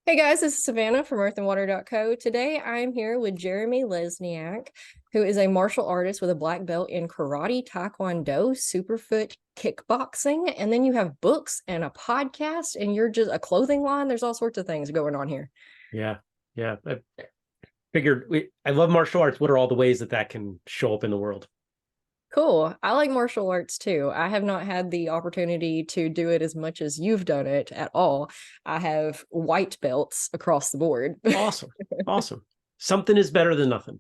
Hey guys, this is Savannah from earthandwater.co. Today I'm here with Jeremy Lesniak, who is a martial artist with a black belt in karate, taekwondo, superfoot, kickboxing, and then you have books and a podcast and you're just a clothing line. There's all sorts of things going on here. Yeah, yeah. I figured I love martial arts. What are all the ways that that can show up in the world? Cool. I like martial arts too. I have not had the opportunity to do it as much as you've done it at all. I have white belts across the board. Awesome, awesome. Something is better than nothing.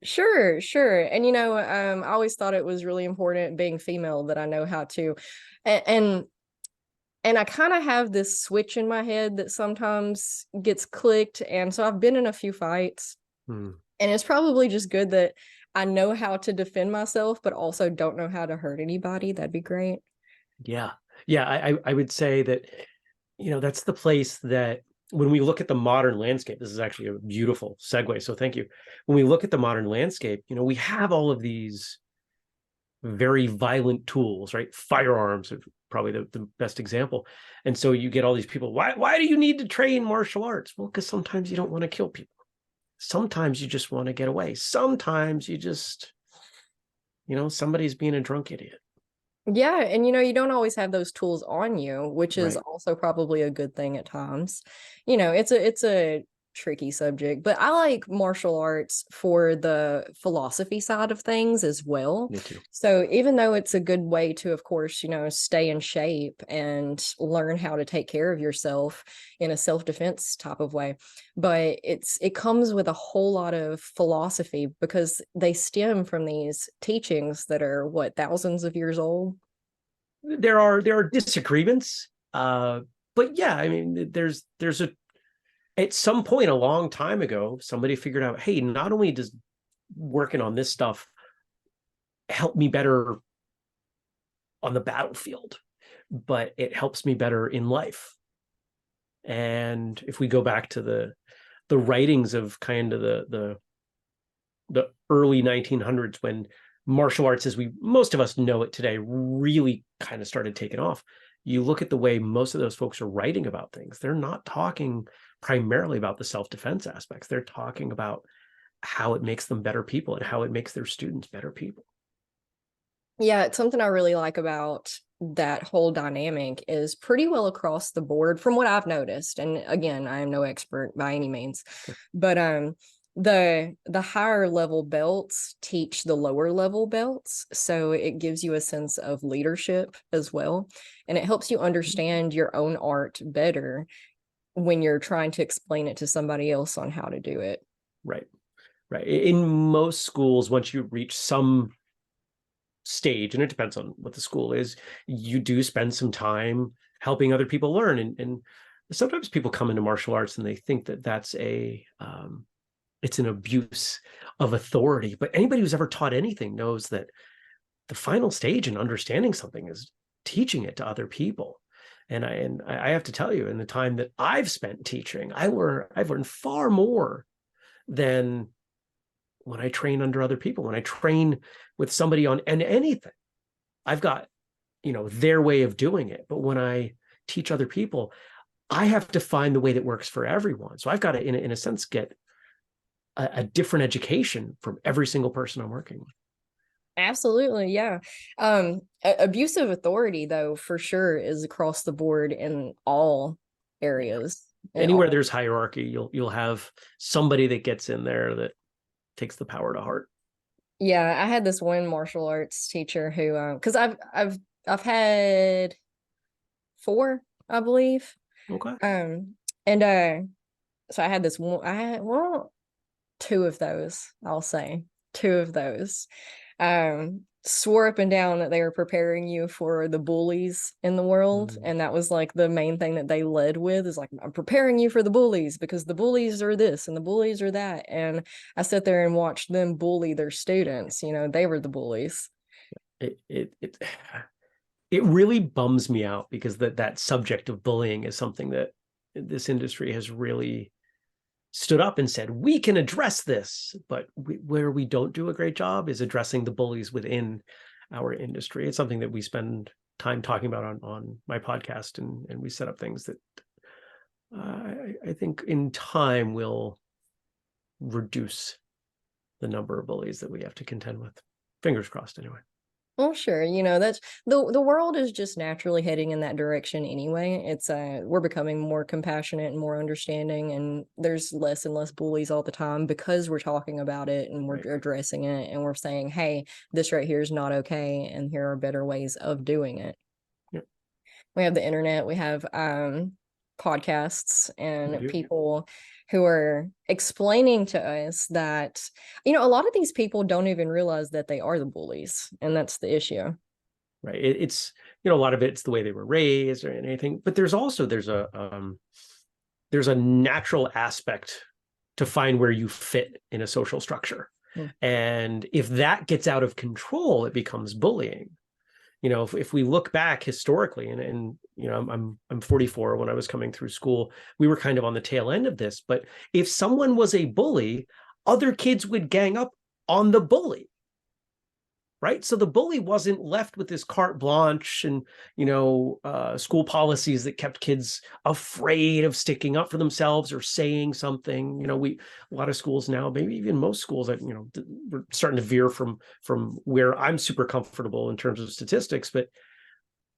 Sure, sure. And I always thought it was really important being female that I know how to and and I kind of have this switch in my head that sometimes gets clicked. And so I've been in a few fights, Hmm. and it's probably just good that I know how to defend myself, but also don't know how to hurt anybody. That'd be great. Yeah, yeah. I would say that that's the place that when we look at the modern landscape, this is actually a beautiful segue. So thank you. When we look at the modern landscape, we have all of these very violent tools, right? Firearms are probably the best example. And so you get all these people, why do you need to train martial arts? Well, because sometimes you don't want to kill people. Sometimes you just want to get away. Sometimes you just, somebody's being a drunk idiot. Yeah, and you don't always have those tools on you, which is Right. also probably a good thing at times. It's a tricky subject, but I like martial arts for the philosophy side of things as well. Me too. So even though it's a good way to, of course, stay in shape and learn how to take care of yourself in a self-defense type of way, but it comes with a whole lot of philosophy because they stem from these teachings that are what, thousands of years old. There are disagreements, but yeah, I mean, there's a at some point a long time ago, somebody figured out, hey, not only does working on this stuff help me better on the battlefield, but it helps me better in life. And if we go back to the writings of kind of the early 1900s, when martial arts as we most of us know it today really kind of started taking off, you look at the way most of those folks are writing about things, they're not talking primarily about the self-defense aspects. They're talking about how it makes them better people and how it makes their students better people. Yeah, it's something I really like about that whole dynamic is pretty well across the board from what I've noticed. And again, I am no expert by any means, Sure. but the higher level belts teach the lower level belts, so it gives you a sense of leadership as well, and it helps you understand your own art better when you're trying to explain it to somebody else on how to do it. Right. Right. In most schools, once you reach some stage, and it depends on what the school is, you do spend some time helping other people learn. And sometimes people come into martial arts and they think that that's it's an abuse of authority. But anybody who's ever taught anything knows that the final stage in understanding something is teaching it to other people. And I have to tell you, in the time that I've spent teaching, I've learned far more than when I train under other people. When I train with somebody on anything, I've got, their way of doing it. But when I teach other people, I have to find the way that works for everyone. So I've got to, in a sense, get a different education from every single person I'm working with. Absolutely, yeah. Abusive authority, though, for sure, is across the board in all areas. In Anywhere all, there's hierarchy, you'll have somebody that gets in there that takes the power to heart. yeah, I had this one martial arts teacher who, because I've had four, I believe, Okay. and so I had this one. I had two of those. I'll say two of those. Swore up and down that they were preparing you for the bullies in the world, Mm. and that was like the main thing that they led with is like, I'm preparing you for the bullies because the bullies are this and the bullies are that. And I sat there and watched them bully their students. They were the bullies. It really bums me out because that subject of bullying is something that this industry has really stood up and said, we can address this. But where we don't do a great job is addressing the bullies within our industry. It's something that we spend time talking about on my podcast, and we set up things that I think in time will reduce the number of bullies that we have to contend with. Fingers crossed, anyway. Well, sure. That's the world is just naturally heading in that direction anyway. It's we're becoming more compassionate and more understanding, and there's less and less bullies all the time because we're talking about it and we're Right. addressing it and we're saying, hey, this right here is not okay, and here are better ways of doing it. Yeah. We have the internet, we have podcasts We and do. people who are explaining to us that, a lot of these people don't even realize that they are the bullies, and that's the issue. Right. It's, a lot of it's the way they were raised or anything, but there's a natural aspect to find where you fit in a social structure. Mm. And if that gets out of control, it becomes bullying. If we look back historically, and I'm 44. When I was coming through school, we were kind of on the tail end of this. But if someone was a bully, other kids would gang up on the bully, right? So the bully wasn't left with this carte blanche and school policies that kept kids afraid of sticking up for themselves or saying something. A lot of schools now, maybe even most schools, we're starting to veer from where I'm super comfortable in terms of statistics, but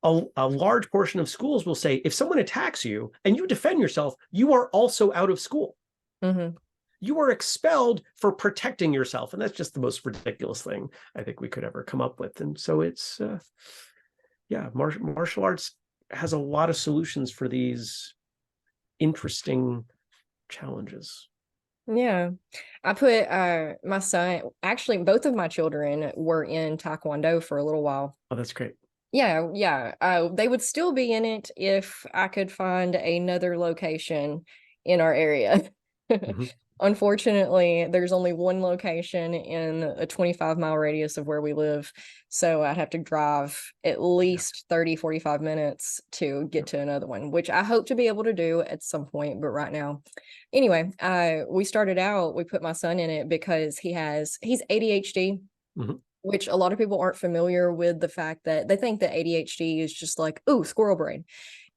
a large portion of schools will say if someone attacks you and you defend yourself, you are also out of school. Mm-hmm. You are expelled for protecting yourself. And that's just the most ridiculous thing I think we could ever come up with. And so it's, martial arts has a lot of solutions for these interesting challenges. Yeah. I put my son, actually both of my children were in Taekwondo for a little while. Oh, that's great. Yeah, yeah. They would still be in it if I could find another location in our area. Mm-hmm. Unfortunately, there's only one location in a 25-mile radius of where we live. So I'd have to drive at least 30-45 minutes to get to another one, which I hope to be able to do at some point. But right now, anyway, we started out, we put my son in it because he's ADHD. Mm-hmm. Which a lot of people aren't familiar with the fact that they think that ADHD is just like, ooh, squirrel brain.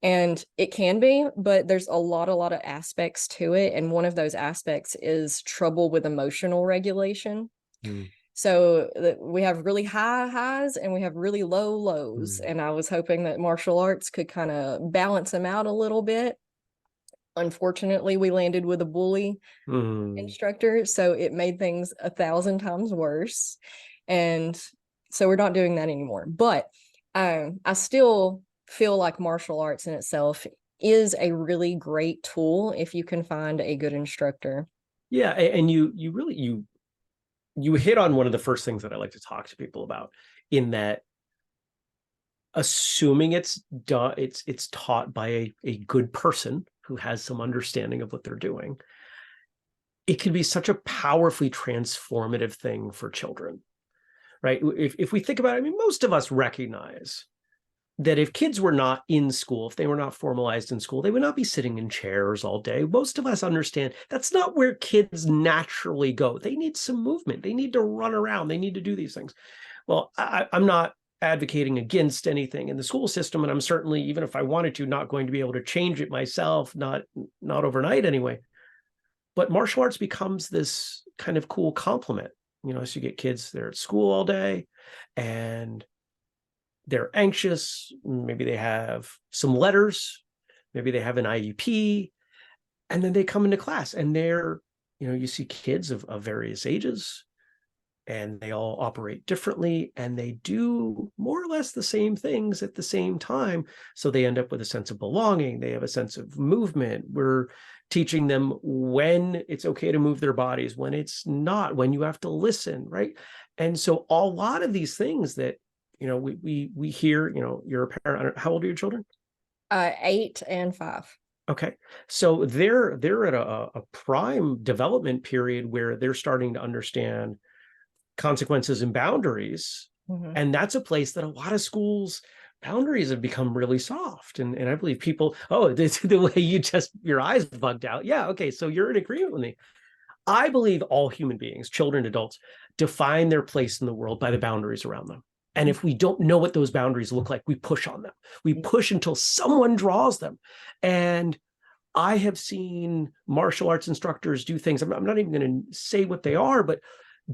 And it can be, but there's a lot of aspects to it. And one of those aspects is trouble with emotional regulation. Mm. So we have really high highs and we have really low lows. And I was hoping that martial arts could kind of balance them out a little bit. Unfortunately, we landed with a bully instructor, so it made things 1,000 times worse. And so we're not doing that anymore. But I still feel like martial arts in itself is a really great tool if you can find a good instructor. Yeah, and you really hit on one of the first things that I like to talk to people about, in that assuming it's taught by a good person who has some understanding of what they're doing, it can be such a powerfully transformative thing for children, right? If we think about it, I mean, most of us recognize that if kids were not in school, if they were not formalized in school, they would not be sitting in chairs all day. Most of us understand that's not where kids naturally go. They need some movement. They need to run around. They need to do these things. Well, I'm not advocating against anything in the school system, and I'm certainly, even if I wanted to, not going to be able to change it myself, not overnight anyway. But martial arts becomes this kind of cool complement. So you get kids, they're at school all day and they're anxious. Maybe they have some letters, maybe they have an IEP, and then they come into class and they're, you see kids of various ages, and they all operate differently and they do more or less the same things at the same time. So they end up with a sense of belonging. They have a sense of movement. We're teaching them when it's okay to move their bodies, when it's not, when you have to listen, right? And so a lot of these things that, we hear, you're a parent. How old are your children? 8 and 5. Okay. So they're at a prime development period where they're starting to understand consequences and boundaries. Mm-hmm. And that's a place that a lot of schools' boundaries have become really soft. And I believe people, the way your eyes bugged out. Yeah. Okay. So you're in agreement with me. I believe all human beings, children, adults, define their place in the world by the boundaries around them. And if we don't know what those boundaries look like, we push on them. We push until someone draws them. And I have seen martial arts instructors do things, I'm not even going to say what they are, but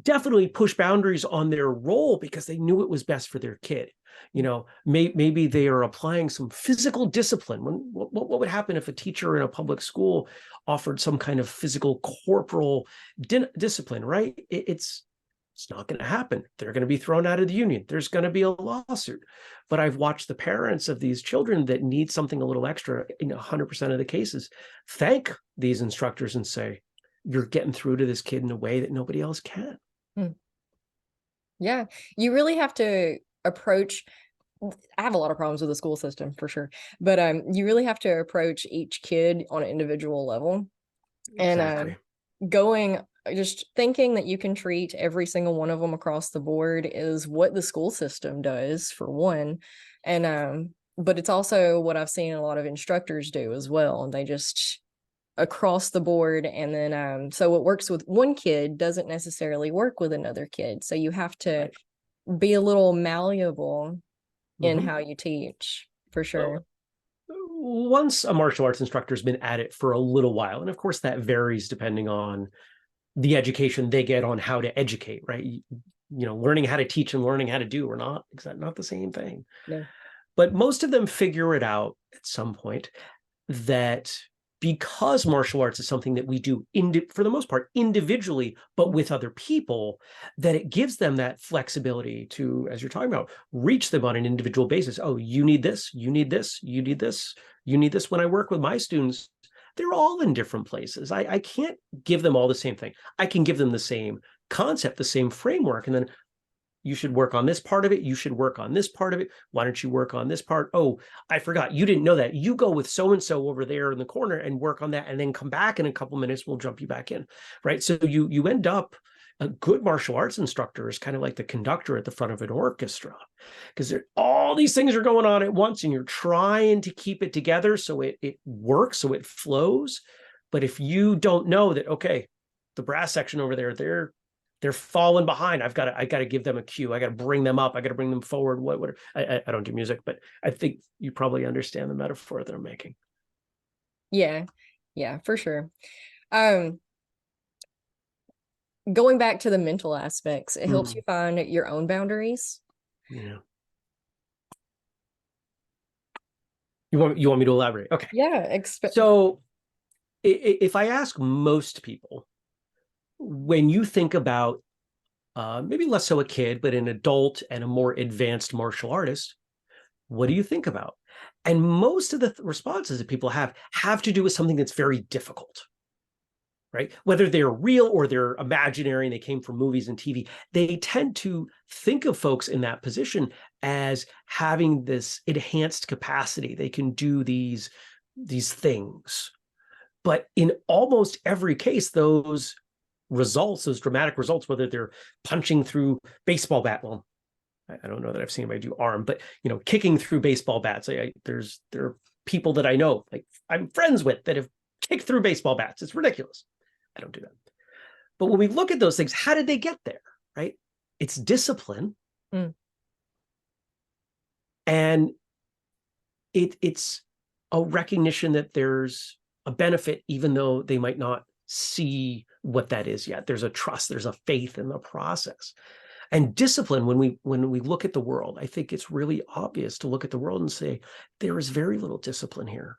definitely push boundaries on their role because they knew it was best for their kid. Maybe they are applying some physical discipline. What would happen if a teacher in a public school offered some kind of physical corporal discipline, right? It's not going to happen. They're going to be thrown out of the union. There's going to be a lawsuit. But I've watched the parents of these children that need something a little extra in 100% of the cases thank these instructors and say, you're getting through to this kid in a way that nobody else can. Yeah, you really have to approach. I have a lot of problems with the school system for sure, but you really have to approach each kid on an individual level, and Exactly. just thinking that you can treat every single one of them across the board is what the school system does for one, and but it's also what I've seen a lot of instructors do as well. They just across the board, and then so what works with one kid doesn't necessarily work with another kid, so you have to be a little malleable in how you teach, for sure. Once a martial arts instructor has been at it for a little while, and of course that varies depending on the education they get on how to educate, right? Learning how to teach and learning how to do are not the same thing. No. But most of them figure it out at some point that because martial arts is something that we do for the most part individually, but with other people, that it gives them that flexibility to, as you're talking about, reach them on an individual basis. Oh, you need this, you need this, you need this, you need this. When I work with my students, they're all in different places. I can't give them all the same thing. I can give them the same concept, the same framework, and then you should work on this part of it. You should work on this part of it. Why don't you work on this part? Oh, I forgot. You didn't know that. You go with so-and-so over there in the corner and work on that, and then come back in a couple minutes. We'll jump you back in, right? So you end up, a good martial arts instructor is kind of like the conductor at the front of an orchestra, because all these things are going on at once and you're trying to keep it together so it works, so it flows. But if you don't know that, okay, the brass section over there, they're falling behind. I got to give them a cue. I got to bring them up. I got to bring them forward. What I don't do music, but I think you probably understand the metaphor that I'm making. Yeah, for sure. Going back to the mental aspects, it helps you find your own boundaries. Yeah. You want me to elaborate? Okay. Yeah. So if I ask most people, when you think about maybe less so a kid, but an adult and a more advanced martial artist, what do you think about? And most of the responses that people have to do with something that's very difficult, right? Whether they're real or they're imaginary and they came from movies and TV, they tend to think of folks in that position as having this enhanced capacity. They can do these things. But in almost every case, those dramatic results, whether they're punching through baseball bat, well, I don't know that I've seen anybody do arm, but kicking through baseball bats. There are people that I know, like I'm friends with, that have kicked through baseball bats. It's ridiculous. I don't do that. But when we look at those things, how did they get there? Right? It's discipline, and it's a recognition that there's a benefit, even though they might not see what that is yet. There's a trust, there's a faith in the process. And discipline, when we look at the world, I think it's really obvious to look at the world and say, there is very little discipline here.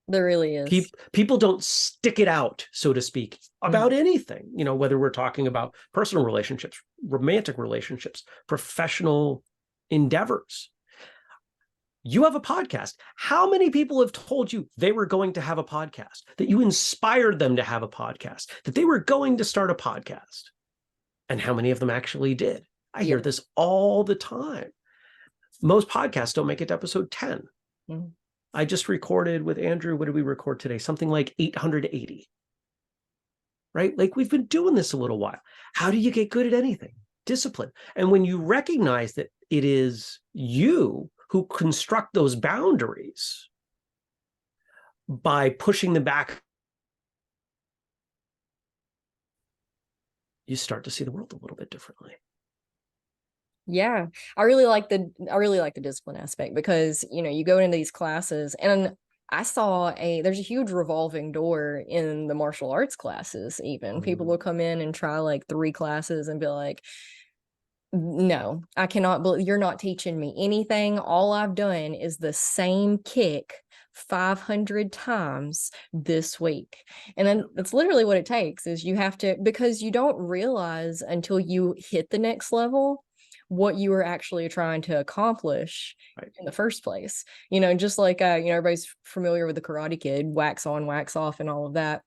There really is. People don't stick it out, so to speak, about anything, whether we're talking about personal relationships, romantic relationships, professional endeavors. You have a podcast. How many people have told you they were going to have a podcast, that you inspired them to have a podcast, that they were going to start a podcast? And how many of them actually did? I hear this all the time. Most podcasts don't make it to episode 10. I just recorded with Andrew. What did we record today? Something like 880. Right? Like, we've been doing this a little while. How do you get good at anything? Discipline. And when you recognize that it is you who construct those boundaries by pushing them back, you start to see the world a little bit differently. Yeah, I really like the discipline aspect, because you go into these classes, and I saw there's a huge revolving door in the martial arts classes. Even people will come in and try like 3 classes and be like, no, I cannot believe you're not teaching me anything. All I've done is the same kick 500 times this week. And then that's literally what it takes is you have to, because you don't realize until you hit the next level what you are actually trying to accomplish in the first place. Just like everybody's familiar with the Karate Kid, wax on, wax off, and all of that.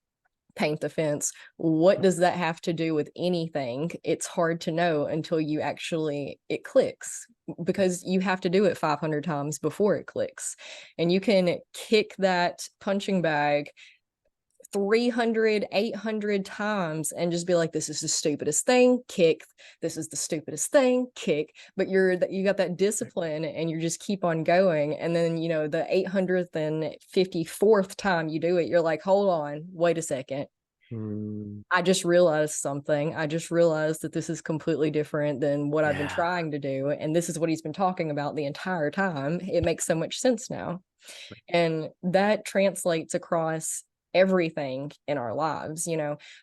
Paint the fence. What does that have to do with anything? It's hard to know until it clicks, because you have to do it 500 times before it clicks. And you can kick that punching bag 300, 800 times and just be like, this is the stupidest thing, kick. This is the stupidest thing, kick. But you got that discipline and you just keep on going. And then, the 854th time you do it, you're like, hold on, wait a second. I just realized something. I just realized that this is completely different than what I've been trying to do. And this is what he's been talking about the entire time. It makes so much sense now. And that translates across everything in our lives.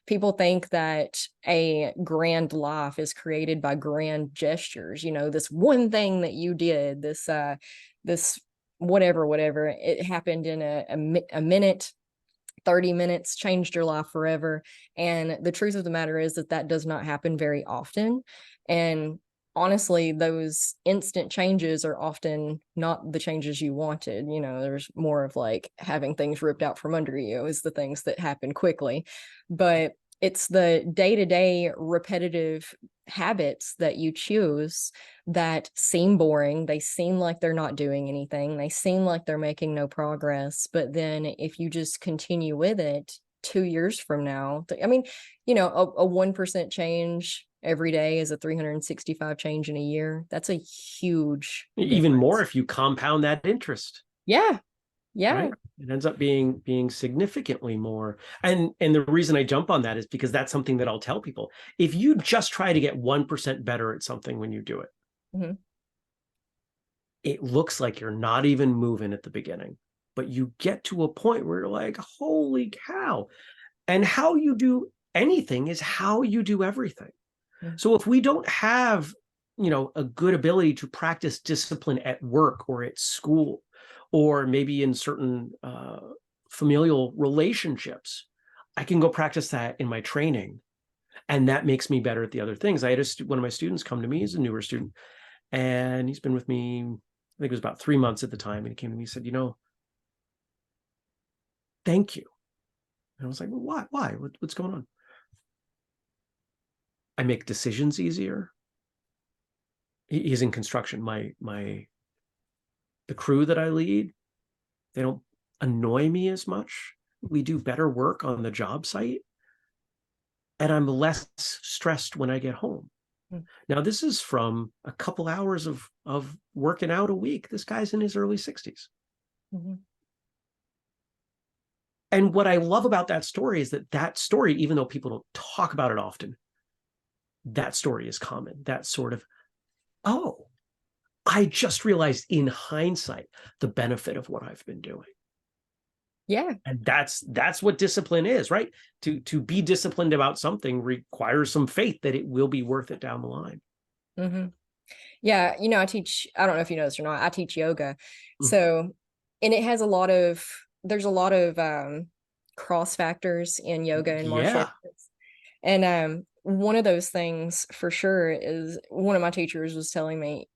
People think that a grand life is created by grand gestures, this one thing that you did, this whatever, it happened in a minute, 30 minutes, changed your life forever. And the truth of the matter is that does not happen very often. And honestly, those instant changes are often not the changes you wanted. There's more of like having things ripped out from under you is the things that happen quickly. But it's the day-to-day repetitive habits that you choose that seem boring. They seem like they're not doing anything. They seem like they're making no progress. But then if you just continue with it 2 years from now, I mean, a 1% change every day is a 365 change in a year. That's a huge Even difference. more if you compound that interest. Yeah. Right? It ends up being significantly more. And the reason I jump on that is because that's something that I'll tell people. If you just try to get 1% better at something when you do it, it looks like you're not even moving at the beginning, but you get to a point where you're like, holy cow. And how you do anything is how you do everything. So if we don't have, a good ability to practice discipline at work or at school, or maybe in certain familial relationships, I can go practice that in my training. And that makes me better at the other things. I had one of my students come to me, he's a newer student, and he's been with me, I think it was about 3 months at the time. And he came to me and said, thank you. And I was like, well, why? What's going on? I make decisions easier. He's in construction. The crew that I lead, they don't annoy me as much. We do better work on the job site. And I'm less stressed when I get home. Now, this is from a couple hours of working out a week. This guy's in his early 60s. And what I love about that story is that story, even though people don't talk about it often, that story is common. That sort of, oh, I just realized in hindsight the benefit of what I've been doing. Yeah. And that's what discipline is, right? To be disciplined about something requires some faith that it will be worth it down the line. Yeah. I don't know if you know this or not, I teach yoga. So, and it has there's a lot of cross factors in yoga and martial arts. And one of those things for sure is one of my teachers was telling me,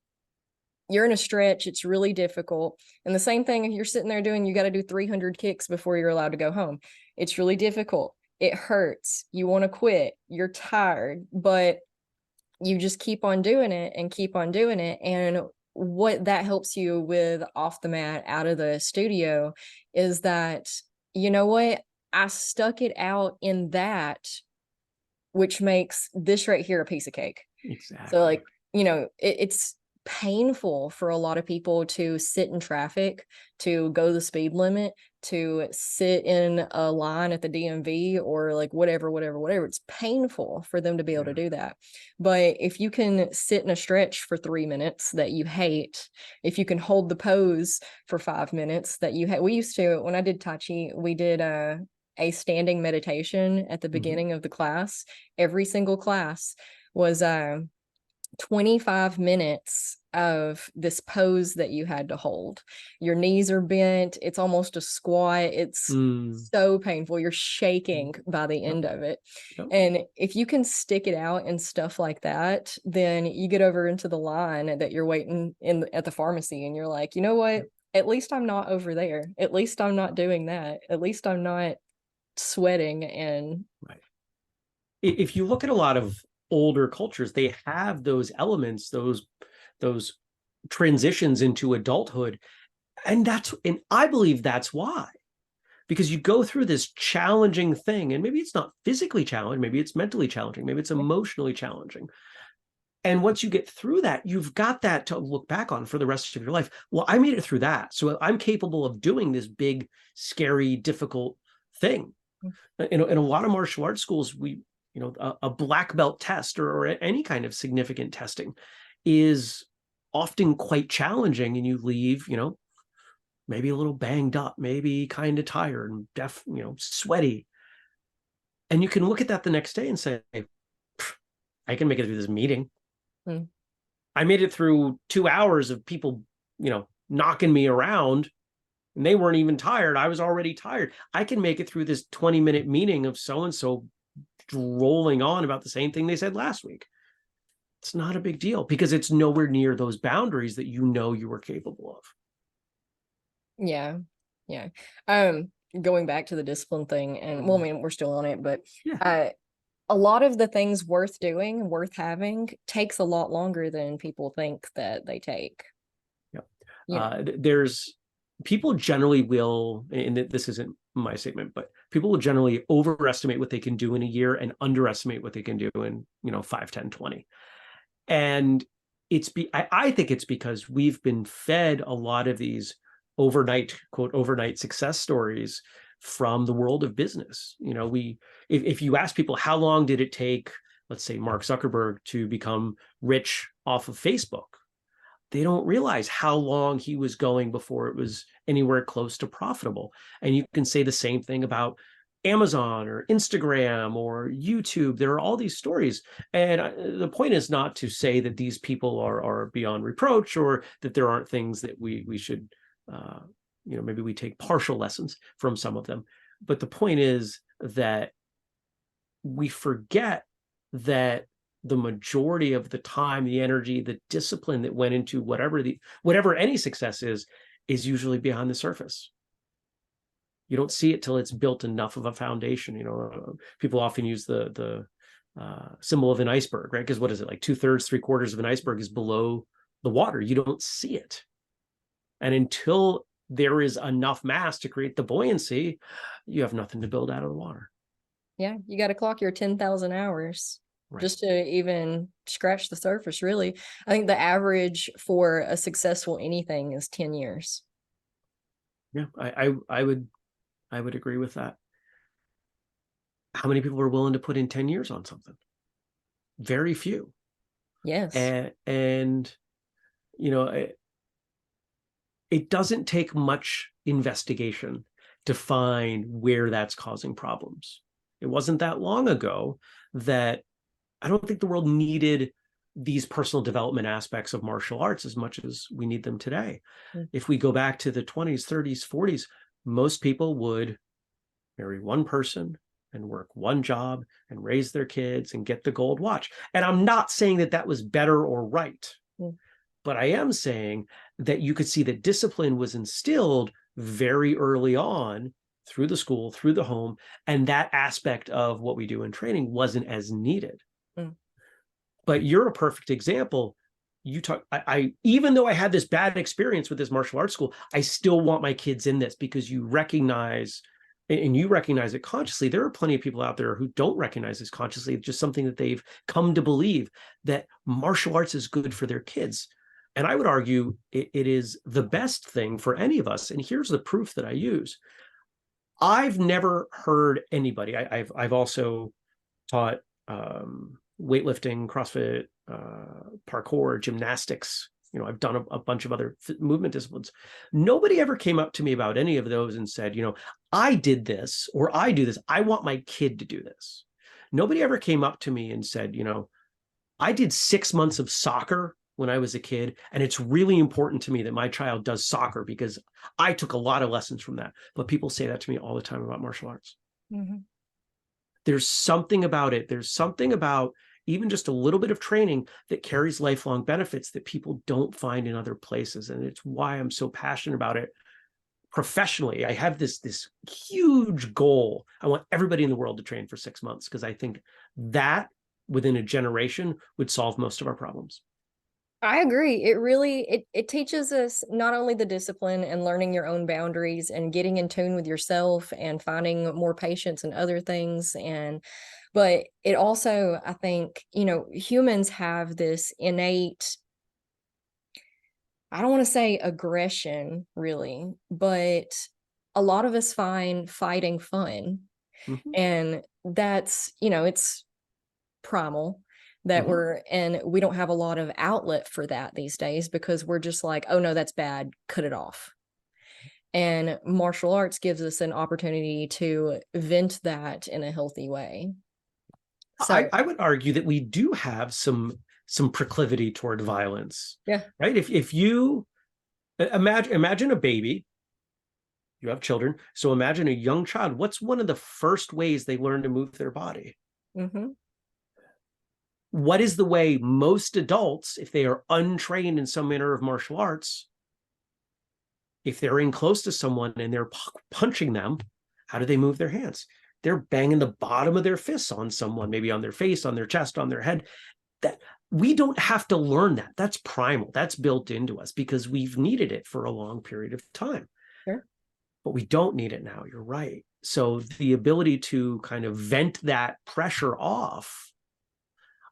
you're in a stretch, it's really difficult. And the same thing, if you're sitting there doing, you got to do 300 kicks before you're allowed to go home. It's really difficult. It hurts. You want to quit. You're tired, but you just keep on doing it and keep on doing it. And what that helps you with off the mat, out of the studio, is that, you know what? I stuck it out in that, which makes this right here a piece of cake. Exactly. So like, it's painful for a lot of people to sit in traffic, to go the speed limit, to sit in a line at the DMV, or like whatever. It's painful for them to be able to Yeah. do that. But if you can sit in a stretch for 3 minutes that you hate, if you can hold the pose for 5 minutes that you hate. We used to, when I did Tai Chi, we did a standing meditation at the beginning of the class. Every single class was 25 minutes of this pose that you had to hold. Your knees are bent. It's almost a squat. It's so painful. You're shaking by the end of it. Yep. And if you can stick it out and stuff like that, then you get over into the line that you're waiting in at the pharmacy, and you're like, you know what? At least I'm not over there. At least I'm not doing that. At least I'm not sweating. And Right. If you look at a lot of older cultures, they have those elements, those transitions into adulthood. And I believe that's why. Because you go through this challenging thing, and maybe it's not physically challenging, maybe it's mentally challenging, maybe it's emotionally challenging. And once you get through that, you've got that to look back on for the rest of your life. Well, I made it through that, so I'm capable of doing this big, scary, difficult thing. In a lot of martial arts schools, a black belt test or any kind of significant testing is often quite challenging, and you leave, maybe a little banged up, maybe kind of tired and sweaty. And you can look at that the next day and say, I can make it through this meeting. I made it through 2 hours of people, knocking me around, and they weren't even tired. I was already tired. I can make it through this 20-minute meeting of so-and-so rolling on about the same thing they said last week. It's not a big deal because it's nowhere near those boundaries that you were capable of. Yeah. Going back to the discipline thing, and well, I mean, we're still on it, but a lot of the things worth doing, worth having, takes a lot longer than people think that they take. Yep. There's people generally will, and this isn't my statement, but people will generally overestimate what they can do in a year and underestimate what they can do in 5, 10, 20. And I think it's because we've been fed a lot of these quote overnight success stories from the world of business. If you ask people, how long did it take, let's say, Mark Zuckerberg to become rich off of Facebook, they don't realize how long he was going before it was anywhere close to profitable. And you can say the same thing about Amazon or Instagram or YouTube. There are all these stories. And the point is not to say that these people are beyond reproach, or that there aren't things that we should, maybe we take partial lessons from some of them. But the point is that we forget that the majority of the time, the energy, the discipline that went into whatever any success is usually behind the surface. You don't see it till it's built enough of a foundation. People often use the symbol of an iceberg, right? Because what is it, like 2/3, 3/4 of an iceberg is below the water. You don't see it. And until there is enough mass to create the buoyancy, you have nothing to build out of the water. Yeah, you got to clock your 10,000 hours. Right. Just to even scratch the surface, really. I think the average for a successful anything is 10 years. Yeah, I would agree with that. How many people are willing to put in 10 years on something? Very few. Yes. And it doesn't take much investigation to find where that's causing problems. It wasn't that long ago that I don't think the world needed these personal development aspects of martial arts as much as we need them today. If we go back to the 20s, 30s, 40s, most people would marry one person and work one job and raise their kids and get the gold watch. And I'm not saying that that was better or right, but I am saying that you could see that discipline was instilled very early on through the school, through the home, and that aspect of what we do in training wasn't as needed. But you're a perfect example. I even though I had this bad experience with this martial arts school, I still want my kids in this, because you recognize, and you recognize it consciously. There are plenty of people out there who don't recognize this consciously. It's just something that they've come to believe, that martial arts is good for their kids. And I would argue it is the best thing for any of us. And here's the proof that I use. I've never heard anybody, I've also taught weightlifting, CrossFit, parkour, gymnastics. I've done a bunch of other movement disciplines. Nobody ever came up to me about any of those and said, I did this, or I do this. I want my kid to do this. Nobody ever came up to me and said, I did 6 months of soccer when I was a kid, and it's really important to me that my child does soccer because I took a lot of lessons from that. But people say that to me all the time about martial arts. Mm-hmm. There's something about it. There's something about even just a little bit of training that carries lifelong benefits that people don't find in other places. And it's why I'm so passionate about it professionally. I have this huge goal. I want everybody in the world to train for 6 months because I think that within a generation would solve most of our problems. I agree. It really, it teaches us not only the discipline and learning your own boundaries and getting in tune with yourself and finding more patience and other things. But it also, I think, humans have this innate, I don't want to say aggression really, but a lot of us find fighting fun. Mm-hmm. And that's, it's primal that we don't have a lot of outlet for that these days because we're just like, oh no, that's bad, cut it off. And martial arts gives us an opportunity to vent that in a healthy way. So I would argue that we do have some proclivity toward violence. Yeah. Right. If you imagine a baby, you have children. So imagine a young child. What's one of the first ways they learn to move their body? Mm-hmm. What is the way most adults, if they are untrained in some manner of martial arts, if they're in close to someone and they're punching them, how do they move their hands? They're banging the bottom of their fists on someone, maybe on their face, on their chest, on their head. That we don't have to learn that. That's primal. That's built into us because we've needed it for a long period of time. Sure. But we don't need it now. You're right. So the ability to kind of vent that pressure off,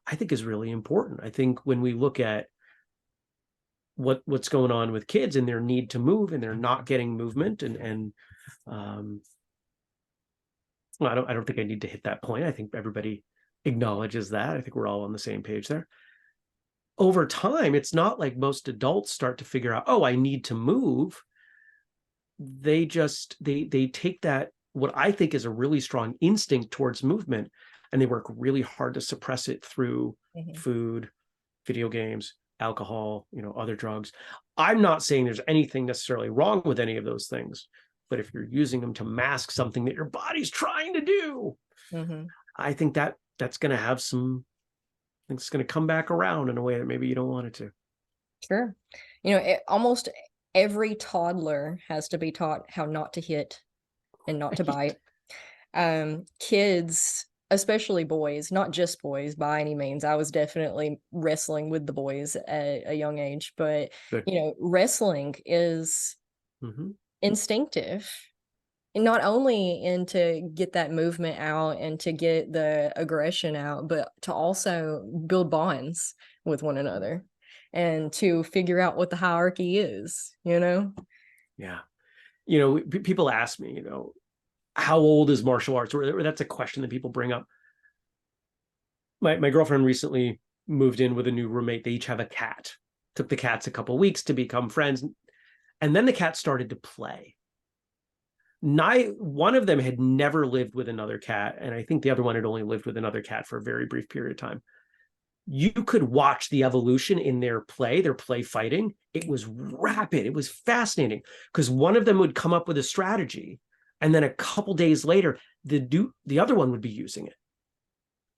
I think, is really important. I think when we look at what's going on with kids and their need to move and they're not getting movement I don't think I need to hit that point. I think everybody acknowledges that. I think we're all on the same page there. Over time, it's not like most adults start to figure out, oh, I need to move. They take that, what I think is a really strong instinct towards movement, and they work really hard to suppress it through food, video games, alcohol, other drugs. I'm not saying there's anything necessarily wrong with any of those things, but if you're using them to mask something that your body's trying to do, I think that's going to have it's going to come back around in a way that maybe you don't want it to. Sure. Almost every toddler has to be taught how not to hit and not to bite. Kids, especially boys, not just boys by any means. I was definitely wrestling with the boys at a young age, but wrestling is instinctive, not only in to get that movement out and to get the aggression out, but to also build bonds with one another and to figure out what the hierarchy is, Yeah. People ask me, how old is martial arts? Or that's a question that people bring up. My girlfriend recently moved in with a new roommate. They each have a cat. Took the cats a couple of weeks to become friends. And then the cat started to play. One of them had never lived with another cat. And I think the other one had only lived with another cat for a very brief period of time. You could watch the evolution in their play fighting. It was rapid. It was fascinating because one of them would come up with a strategy. And then a couple days later, the other one would be using it.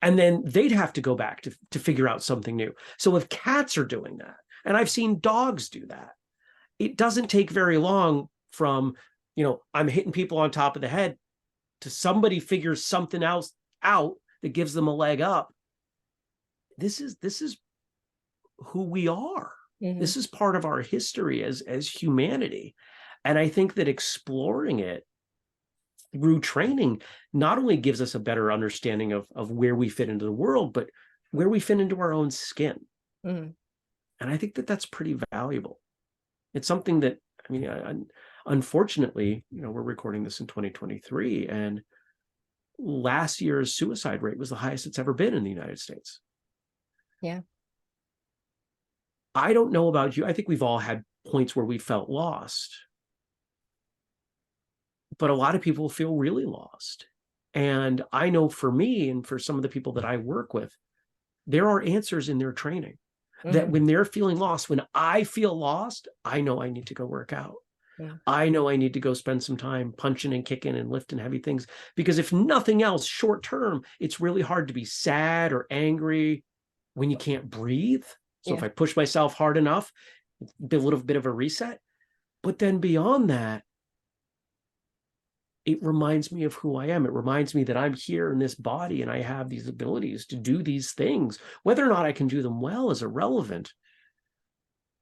And then they'd have to go back to figure out something new. So if cats are doing that, and I've seen dogs do that, it doesn't take very long from, I'm hitting people on top of the head to somebody figures something else out that gives them a leg up. This is who we are. This is part of our history as humanity. And I think that exploring it through training not only gives us a better understanding of where we fit into the world, but where we fit into our own skin. And And I think that that's pretty valuable. It's something that, I mean, unfortunately, we're recording this in 2023, and last year's suicide rate was the highest it's ever been in the United States. Yeah. I don't know about you. I think we've all had points where we felt lost, but a lot of people feel really lost. And I know for me and for some of the people that I work with, there are answers in their training that Hmm. when they're feeling lost, when I feel lost, I know I need to go work out. Yeah. I know I need to go spend some time punching and kicking and lifting heavy things, because if nothing else, short term, it's really hard to be sad or angry when you can't breathe. So if Yeah. I push myself hard enough, a little bit of a reset. But then beyond that, it reminds me of who I am. It reminds me that I'm here in this body and I have these abilities to do these things. Whether or not I can do them well is irrelevant,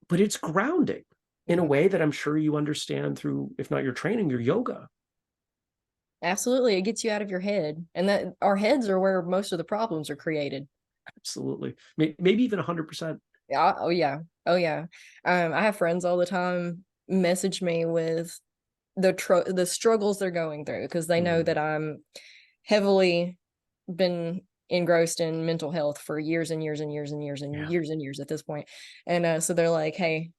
but it's grounding in a Yeah. way that I'm sure you understand through, if not your training, your yoga. Absolutely. It gets you out of your head. And that our heads are where most of the problems are created. Absolutely. Maybe even 100%. Yeah. Oh yeah. Oh yeah. I have friends all the time message me with the struggles they're going through because they know Mm, that I'm heavily been engrossed in mental health for years and years and years and years and yeah. years and years at this point. And so they're like, "Hey,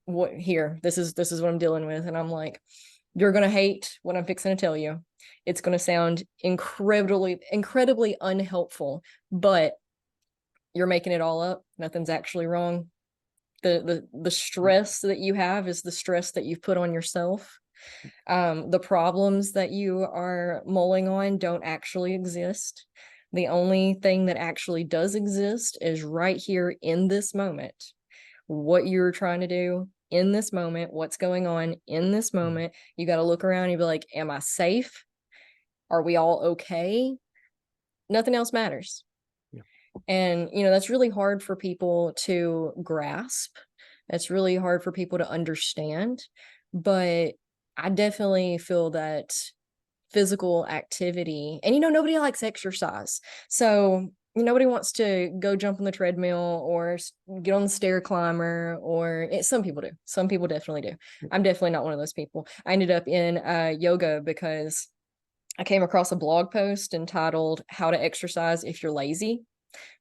what here? This is what I'm dealing with." And I'm like, "You're gonna hate what I'm fixing to tell you. It's gonna sound incredibly unhelpful, but you're making it all up. Nothing's actually wrong. The stress that you have is the stress that you've put on yourself. The problems that you are mulling on don't actually exist. The only thing that actually does exist is right here in this moment. What you're trying to do in this moment, what's going on in this Mm, moment. You got to look around and be like, am I safe? Are we all okay? Nothing else matters." yeah. And, that's really hard for people to grasp. It's really hard for people to understand. But I definitely feel that physical activity, and, nobody likes exercise. So nobody wants to go jump on the treadmill or get on the stair climber, or some people do. Some people definitely do. I'm definitely not one of those people. I ended up in yoga because I came across a blog post entitled "How to Exercise If You're Lazy."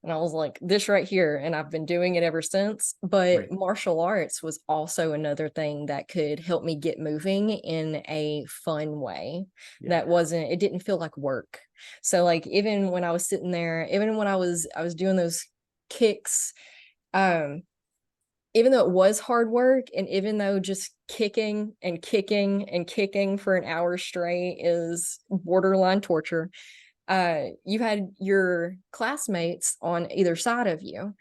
And I was like, this right here. And I've been doing it ever since. But Right. martial arts was also another thing that could help me get moving in a fun way Yeah. it didn't feel like work. So like even when I was sitting there, even when I was doing those kicks, um, even though it was hard work, and even though just kicking and kicking and kicking for an hour straight is borderline torture, you had your classmates on either side of you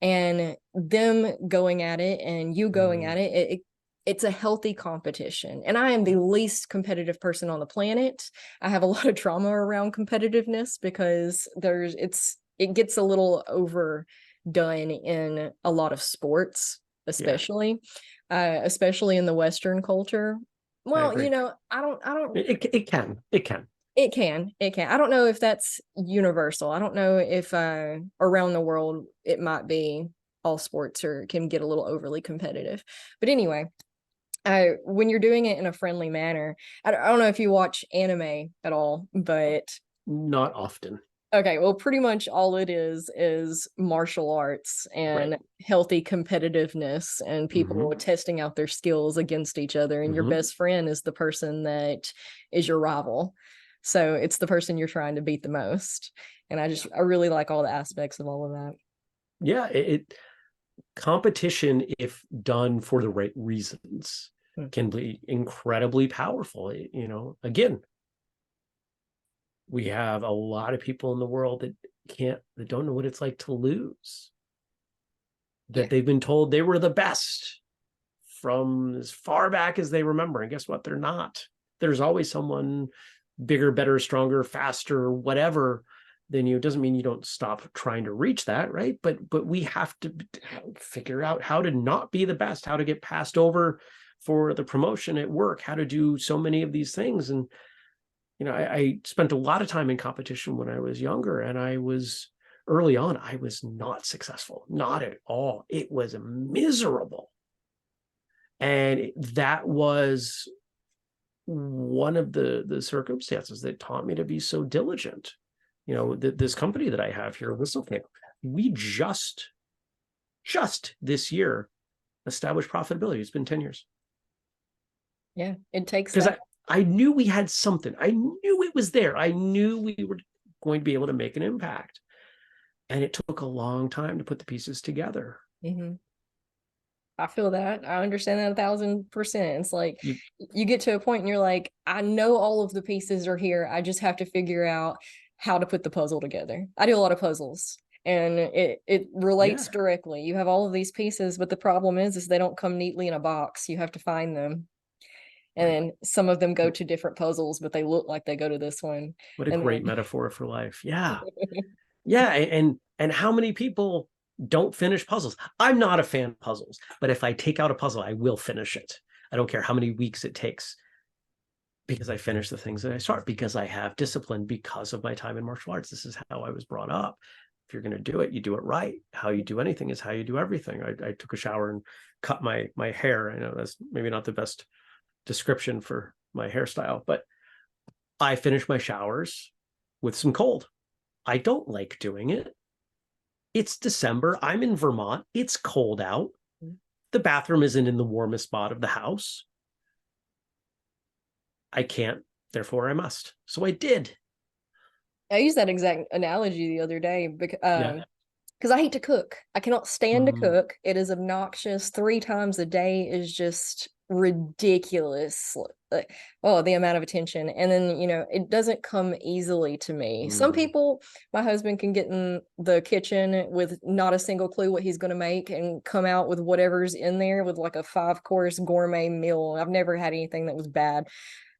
and them going at it and you going Mm, at it's a healthy competition. And I am the least competitive person on the planet. I have a lot of trauma around competitiveness because it gets a little overdone in a lot of sports, yeah. especially in the Western culture. I Well, agree. I don't It can. It can. it can. I don't know if that's universal. I don't know if around the world it might be all sports or can get a little overly competitive. But anyway, when you're doing it in a friendly manner, I don't know if you watch anime at all, but Not often. okay, well, pretty much all it is martial arts Right. and healthy competitiveness and people Hmm. testing out their skills against each other. And your Hmm. best friend is the person that is your rival. So it's the person you're trying to beat the most. And I really like all the aspects of all of that. Yeah. Competition, if done for the right reasons, Hmm. can be incredibly powerful. Again, we have a lot of people in the world that don't know what it's like to lose, Yeah. that they've been told they were the best from as far back as they remember. And guess what? They're not. There's always someone bigger, better, stronger, faster, whatever than you. It doesn't mean you don't stop trying to reach that, right? But we have to figure out how to not be the best, how to get passed over for the promotion at work, how to do so many of these things. And I spent a lot of time in competition when I was younger, and I was early on, I was not successful, not at all. It was miserable. And that was one of the circumstances that taught me to be so diligent. This company that I have here, Whistlekick, we just this year established profitability. It's been 10 years. Yeah, it takes Because that. I knew we had something. I knew it was there. I knew we were going to be able to make an impact. And it took a long time to put the pieces together. Mm-hmm. I feel that. I understand that 1,000%. It's like you get to a point and you're like, I know all of the pieces are here. I just have to figure out how to put the puzzle together. I do a lot of puzzles and it relates directly. You have all of these pieces, but the problem is they don't come neatly in a box. You have to find them. And then some of them go to different puzzles, but they look like they go to this one. What a And great then metaphor for life. Yeah. Yeah. And how many people don't finish puzzles? I'm not a fan of puzzles, but if I take out a puzzle, I will finish it. I don't care how many weeks it takes, because I finish the things that I start, because I have discipline, because of my time in martial arts. This is how I was brought up. If you're going to do it, you do it right. How you do anything is how you do everything. I took a shower and cut my hair. I know that's maybe not the best description for my hairstyle, but I finish my showers with some cold. I don't like doing it. It's December. I'm in Vermont. It's cold out. The bathroom isn't in the warmest spot of the house. I can't, therefore I must. So I did. I used that exact analogy the other day because I hate to cook. I cannot stand to cook. It is obnoxious. 3 times a day is just ridiculous. The amount of attention. And then, it doesn't come easily to me. Some people, my husband can get in the kitchen with not a single clue what he's going to make and come out with whatever's in there with like a 5-course gourmet meal. I've never had anything that was bad.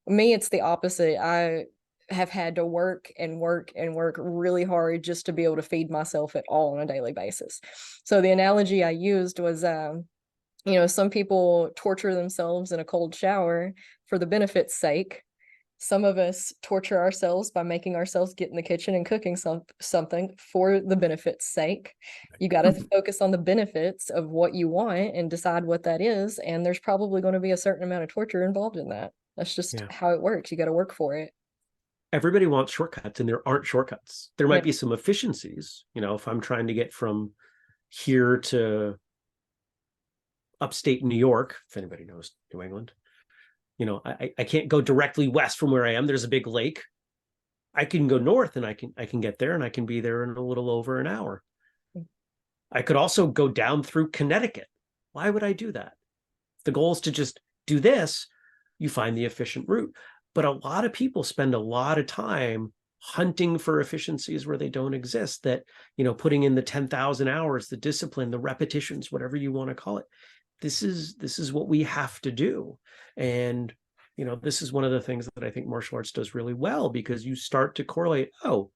Me, it's the opposite. I have had to work and work and work really hard just to be able to feed myself at all on a daily basis. So the analogy I used was, some people torture themselves in a cold shower for the benefit's sake. Some of us torture ourselves by making ourselves get in the kitchen and cooking something for the benefit's sake. You got to focus on the benefits of what you want and decide what that is. And there's probably going to be a certain amount of torture involved in that. That's just how it works. You got to work for it. Everybody wants shortcuts, and there aren't shortcuts. There might be some efficiencies. If I'm trying to get from here to upstate New York, if anybody knows New England, I can't go directly west from where I am. There's a big lake. I can go north and I can get there, and I can be there in a little over an hour. I could also go down through Connecticut. Why would I do that? The goal is to just do this. You find the efficient route. But a lot of people spend a lot of time hunting for efficiencies where they don't exist, that, putting in the 10,000 hours, the discipline, the repetitions, whatever you want to call it. This is what we have to do. And, this is one of the things that I think martial arts does really well, because you start to correlate, oh,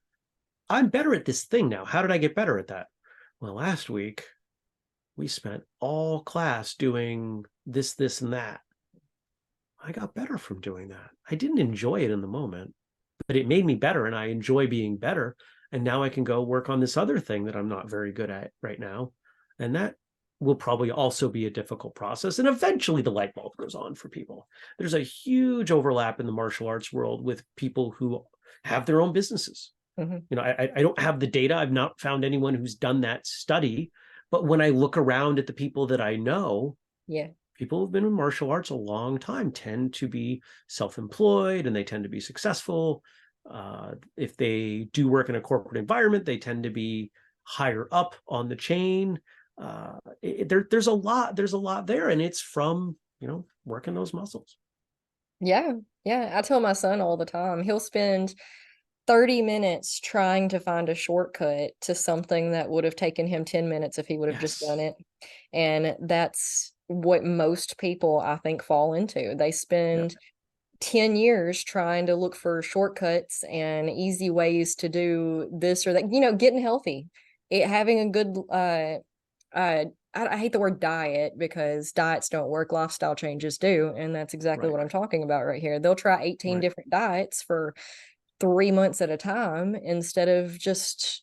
I'm better at this thing now. How did I get better at that? Well, last week we spent all class doing this, and that. I got better from doing that. I didn't enjoy it in the moment, but it made me better, and I enjoy being better. And now I can go work on this other thing that I'm not very good at right now. And that will probably also be a difficult process. And eventually the light bulb goes on for people. There's a huge overlap in the martial arts world with people who have their own businesses. I don't have the data. I've not found anyone who's done that study. But when I look around at the people that I know, people who've been in martial arts a long time tend to be self-employed, and they tend to be successful. If they do work in a corporate environment, they tend to be higher up on the chain. There's a lot there, and it's from, working those muscles. Yeah. I tell my son all the time, he'll spend 30 minutes trying to find a shortcut to something that would have taken him 10 minutes if he would have just done it. And that's what most people, I think, fall into. They spend 10 years trying to look for shortcuts and easy ways to do this or that, getting healthy, having a good, I hate the word diet, because diets don't work, lifestyle changes do. And that's exactly what I'm talking about right here. They'll try 18 different diets for 3 months at a time instead of just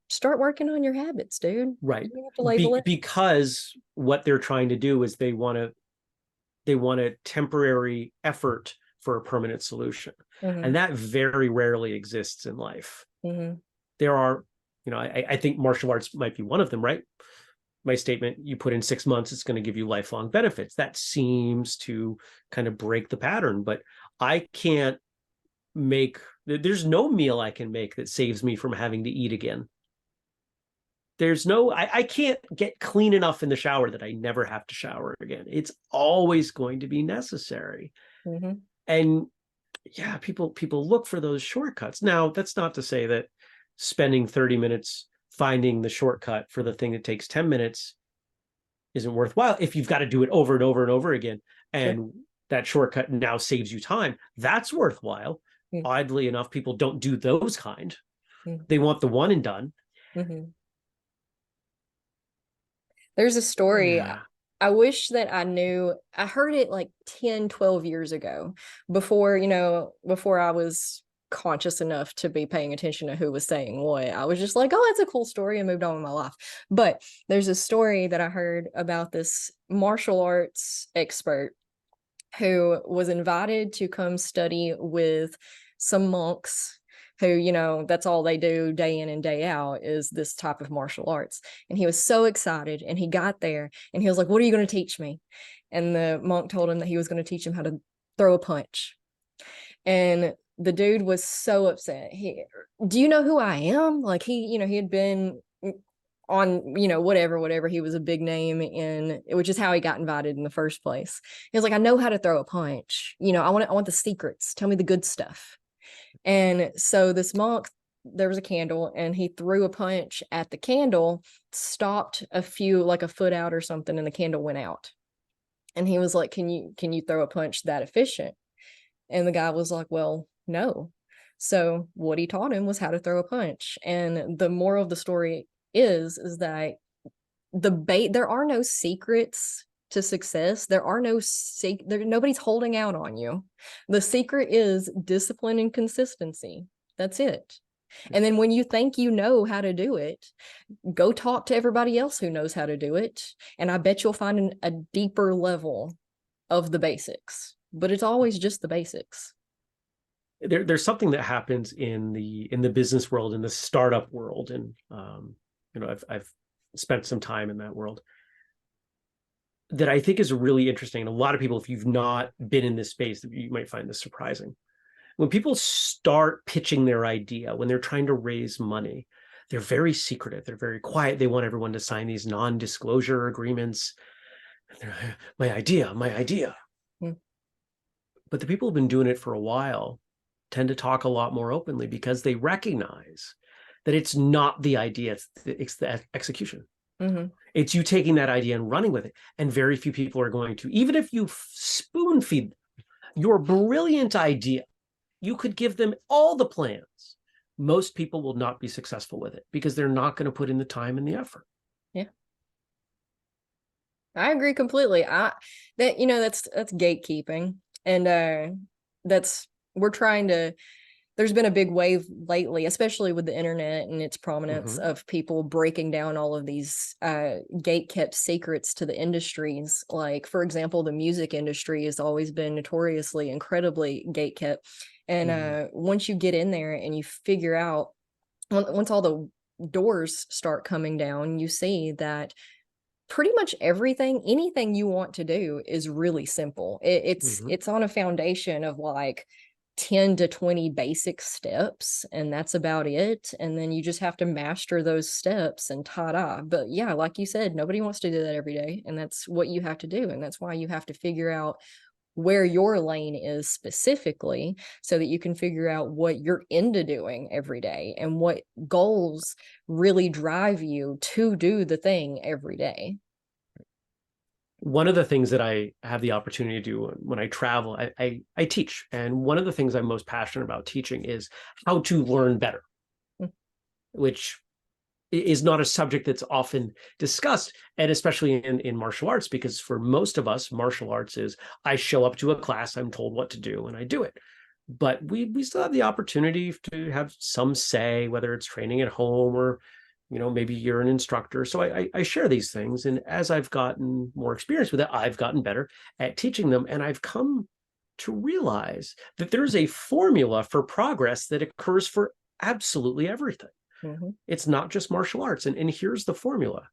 start working on your habits, dude. Right. You have to label it. Because what they're trying to do is they want a temporary effort for a permanent solution. Mm-hmm. And that very rarely exists in life. Mm-hmm. There are, I think martial arts might be one of them, right? My statement, you put in 6 months, it's going to give you lifelong benefits. That seems to kind of break the pattern, but I can't there's no meal I can make that saves me from having to eat again. I can't get clean enough in the shower that I never have to shower again. It's always going to be necessary. Mm-hmm. And yeah, people look for those shortcuts. Now, that's not to say that spending 30 minutes finding the shortcut for the thing that takes 10 minutes isn't worthwhile. If you've got to do it over and over and over again, and Sure. that shortcut now saves you time, that's worthwhile. Mm-hmm. Oddly enough, people don't do those kind. Mm-hmm. They want the one and done. Mm-hmm. There's a story. Yeah. I wish that I knew. I heard it like 10, 12 years ago before I was conscious enough to be paying attention to who was saying what. I was just like, oh, that's a cool story, and moved on with my life. But there's a story that I heard about this martial arts expert who was invited to come study with some monks who, that's all they do day in and day out is this type of martial arts. And he was so excited, and he got there and he was like, what are you going to teach me? And the monk told him that he was going to teach him how to throw a punch. And the dude was so upset. Do you know who I am? Like he had been on, whatever. He was a big name which is how he got invited in the first place. He was like, I know how to throw a punch. I want the secrets. Tell me the good stuff. And so this monk, there was a candle, and he threw a punch at the candle, stopped a foot out or something, and the candle went out. And he was like, can you throw a punch that efficient? And the guy was like, well, no. So what he taught him was how to throw a punch. And the moral of the story is that there are no secrets to success. Nobody's holding out on you. The secret is discipline and consistency. That's it. And then when you think you know how to do it, go talk to everybody else who knows how to do it. And I bet you'll find a deeper level of the basics, but it's always just the basics. There's something that happens in the business world, in the startup world, and I've spent some time in that world, that I think is really interesting. And a lot of people, if you've not been in this space, you might find this surprising. When people start pitching their idea, when they're trying to raise money, they're very secretive. They're very quiet. They want everyone to sign these non-disclosure agreements. My idea. Hmm. But the people who've been doing it for a while tend to talk a lot more openly, because they recognize that it's not the idea, it's the execution. Mm-hmm. It's you taking that idea and running with it. And very few people are going to, even if you spoon feed your brilliant idea, you could give them all the plans. Most people will not be successful with it because they're not going to put in the time and the effort. Yeah. I agree completely. That's gatekeeping. And there's been a big wave lately, especially with the internet and its prominence, of people breaking down all of these gate-kept secrets to the industries. Like, for example, the music industry has always been notoriously incredibly gate-kept. And once you get in there and you figure out, once all the doors start coming down, you see that pretty much anything you want to do is really simple. It's on a foundation of like 10 to 20 basic steps, and that's about it. And then you just have to master those steps, and ta-da. But yeah, like you said, nobody wants to do that every day, and that's what you have to do. And that's why you have to figure out where your lane is specifically, so that you can figure out what you're into doing every day and what goals really drive you to do the thing every day. One of the things that I have the opportunity to do when I travel, I teach. And one of the things I'm most passionate about teaching is how to learn better, which is not a subject that's often discussed, and especially in martial arts, because for most of us, martial arts is I show up to a class, I'm told what to do, and I do it. but we still have the opportunity to have some say, whether it's training at home or, maybe you're an instructor. So I share these things. And as I've gotten more experience with it, I've gotten better at teaching them. And I've come to realize that there's a formula for progress that occurs for absolutely everything. Mm-hmm. It's not just martial arts. And here's the formula.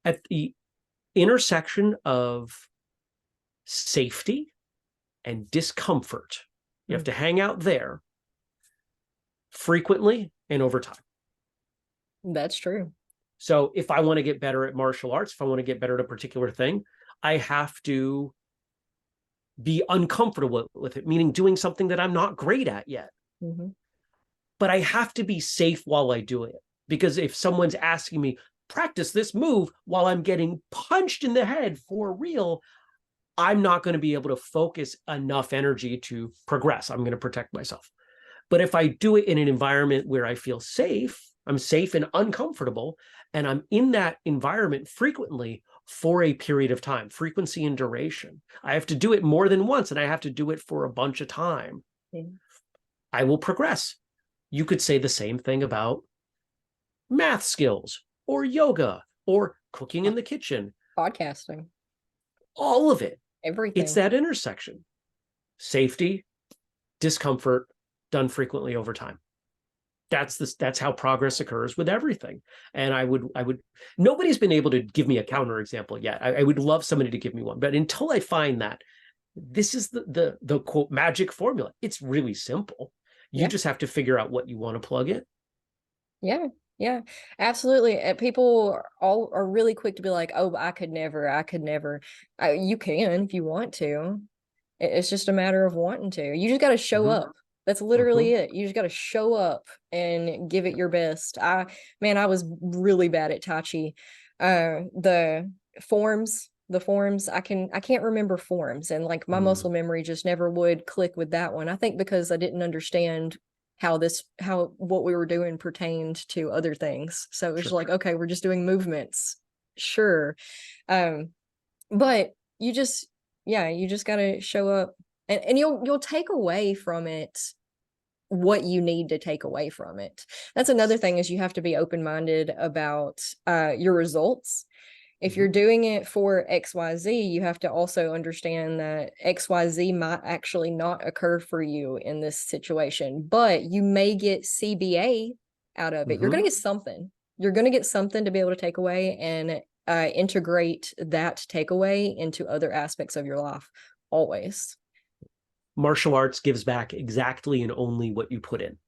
At the intersection of safety and discomfort, you have to hang out there frequently and over time. That's true. So if I want to get better at martial arts, if I want to get better at a particular thing, I have to be uncomfortable with it, meaning doing something that I'm not great at yet. Mm-hmm. But I have to be safe while I do it. Because if someone's asking me, practice this move while I'm getting punched in the head for real, I'm not going to be able to focus enough energy to progress. I'm going to protect myself. But if I do it in an environment where I feel safe, I'm safe and uncomfortable, and I'm in that environment frequently for a period of time, frequency and duration, I have to do it more than once, and I have to do it for a bunch of time, I will progress. You could say the same thing about math skills or yoga or cooking in the kitchen. Podcasting. All of it. Everything. It's that intersection. Safety, discomfort, done frequently over time. That's how progress occurs with everything. And I would nobody's been able to give me a counter example yet. I would love somebody to give me one, but until I find that, this is the quote magic formula. It's really simple. You just have to figure out what you want to plug in. Yeah, absolutely. People all are really quick to be like, oh, I could never. You can if you want to. It's just a matter of wanting to. You just got to show up. That's literally it. You just got to show up and give it your best. I was really bad at Tai Chi. The forms, I can't remember forms, and like my muscle memory just never would click with that one. I think because I didn't understand how what we were doing pertained to other things. So it was like, okay, we're just doing movements. Sure. But you just got to show up, and you'll take away from it what you need to take away from it. That's another thing, is you have to be open-minded about your results. If you're doing it for XYZ, you have to also understand that XYZ might actually not occur for you in this situation, but you may get CBA out of it. You're going to get something. You're going to get something to be able to take away and integrate that takeaway into other aspects of your life, always. Martial arts gives back exactly and only what you put in.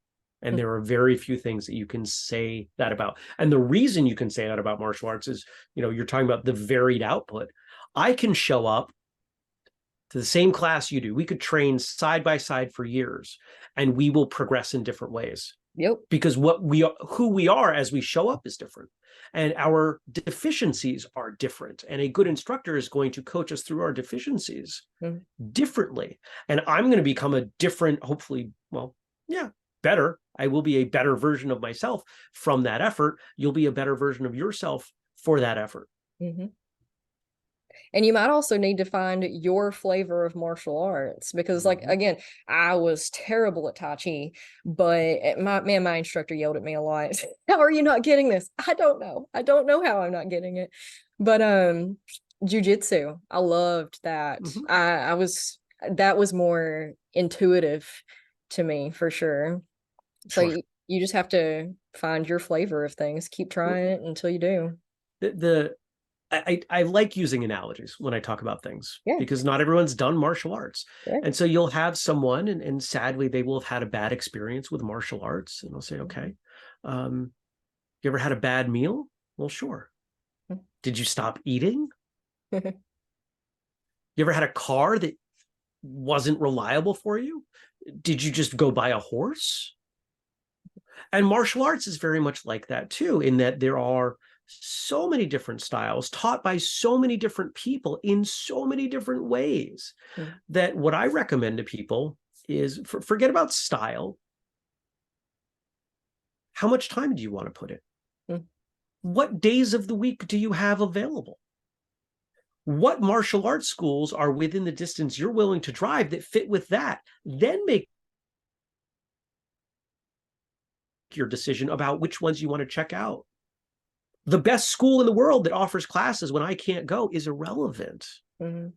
And there are very few things that you can say that about. And the reason you can say that about martial arts is, you're talking about the varied output. I can show up to the same class you do. We could train side by side for years, and we will progress in different ways. Yep. Because who we are as we show up is different, and our deficiencies are different. And a good instructor is going to coach us through our deficiencies differently. And I'm going to become a different, hopefully, better. I will be a better version of myself from that effort. You'll be a better version of yourself for that effort. And you might also need to find your flavor of martial arts, because like, again, I was terrible at Tai Chi, but my instructor yelled at me a lot. How are you not getting this? I don't know how I'm not getting it. But jiu-jitsu, I loved that. That was more intuitive to me, for sure. So you just have to find your flavor of things. Keep trying it until you do. I like using analogies when I talk about things, because not everyone's done martial arts. And so you'll have someone, and sadly, they will have had a bad experience with martial arts. And they'll say, okay, you ever had a bad meal? Well, sure. Did you stop eating? You ever had a car that wasn't reliable for you? Did you just go buy a horse? And martial arts is very much like that too, in that there are so many different styles taught by so many different people in so many different ways, that what I recommend to people is forget about style. How much time do you want to put in? What days of the week do you have available? What martial arts schools are within the distance you're willing to drive that fit with that? Then make your decision about which ones you want to check out. The best school in the world that offers classes when I can't go is irrelevant. Mm-hmm.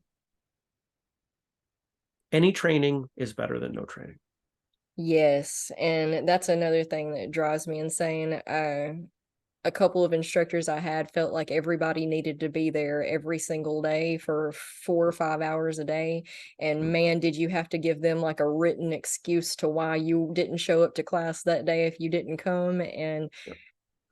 Any training is better than no training. Yes, and that's another thing that drives me insane. A couple of instructors I had felt like everybody needed to be there every single day for 4 or 5 hours a day. And man, did you have to give them like a written excuse to why you didn't show up to class that day if you didn't come. And Yep.